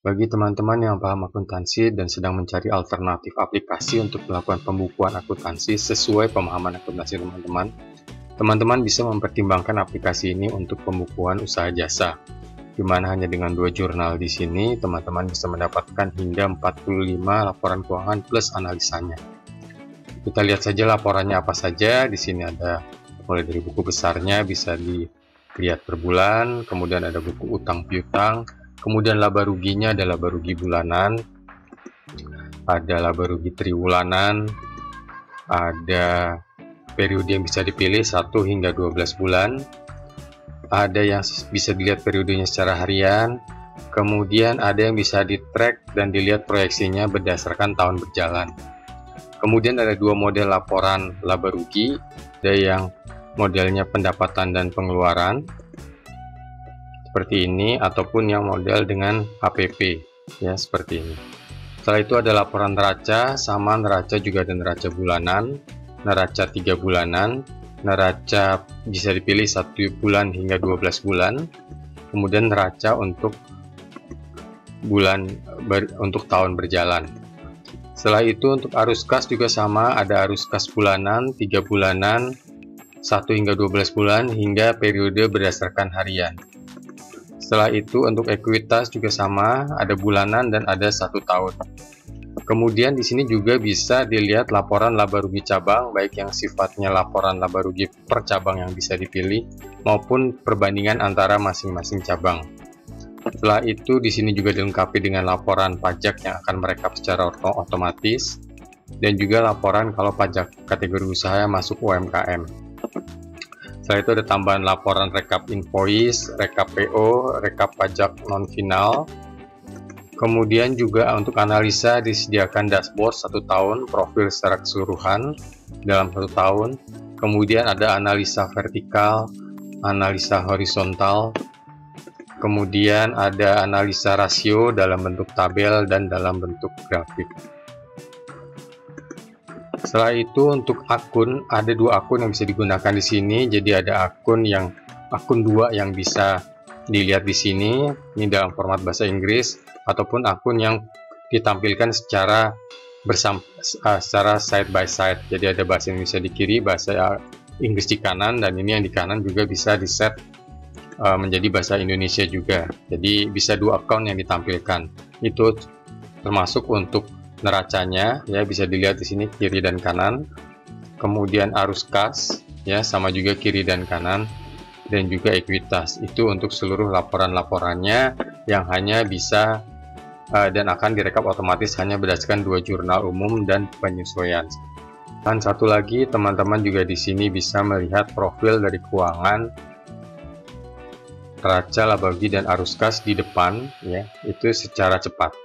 Bagi teman-teman yang paham akuntansi dan sedang mencari alternatif aplikasi untuk melakukan pembukuan akuntansi sesuai pemahaman akuntansi teman-teman bisa mempertimbangkan aplikasi ini untuk pembukuan usaha jasa, di mana hanya dengan 2 jurnal di sini teman-teman bisa mendapatkan hingga 45 laporan keuangan plus analisanya. Kita lihat saja laporannya apa saja. Di sini ada mulai dari buku besarnya bisa dilihat per bulan, kemudian ada buku utang piutang. Kemudian laba ruginya ada laba rugi bulanan, ada laba rugi triwulanan, ada periode yang bisa dipilih 1 hingga 12 bulan, ada yang bisa dilihat periodenya secara harian, kemudian ada yang bisa di-track dan dilihat proyeksinya berdasarkan tahun berjalan. Kemudian ada 2 model laporan laba rugi, ada yang modelnya pendapatan dan pengeluaran, seperti ini, ataupun yang model dengan HPP ya seperti ini. Setelah itu ada laporan neraca, sama neraca juga ada neraca bulanan, neraca 3 bulanan, neraca bisa dipilih 1 bulan hingga 12 bulan, kemudian neraca untuk tahun berjalan. Setelah itu untuk arus kas juga sama, ada arus kas bulanan, 3 bulanan, 1 hingga 12 bulan, hingga periode berdasarkan harian. Setelah itu untuk ekuitas juga sama, ada bulanan dan ada 1 tahun. Kemudian di sini juga bisa dilihat laporan laba rugi cabang, baik yang sifatnya laporan laba rugi per cabang yang bisa dipilih maupun perbandingan antara masing-masing cabang. Setelah itu di sini juga dilengkapi dengan laporan pajak yang akan merekap secara otomatis dan juga laporan kalau pajak kategori usaha masuk UMKM. Setelah itu ada tambahan laporan rekap invoice, rekap PO, rekap pajak non-final. Kemudian juga untuk analisa disediakan dashboard 1 tahun, profil secara keseluruhan dalam 1 tahun. Kemudian ada analisa vertikal, analisa horizontal. Kemudian ada analisa rasio dalam bentuk tabel dan dalam bentuk grafik. Setelah itu untuk akun, ada 2 akun yang bisa digunakan di sini. Jadi ada akun 2 yang bisa dilihat di sini, ini dalam format bahasa Inggris, ataupun akun yang ditampilkan secara side by side. Jadi ada bahasa Indonesia di kiri, bahasa Inggris di kanan, dan ini yang di kanan juga bisa di set menjadi bahasa Indonesia juga. Jadi bisa 2 akun yang ditampilkan. Itu termasuk untuk neracanya ya, bisa dilihat di sini kiri dan kanan. Kemudian arus kas ya, sama juga kiri dan kanan, dan juga ekuitas. Itu untuk seluruh laporan-laporannya yang hanya bisa dan akan direkap otomatis hanya berdasarkan 2 jurnal umum dan penyesuaian. Dan satu lagi, teman-teman juga di sini bisa melihat profil dari keuangan neraca, laba rugi dan arus kas di depan ya, itu secara cepat.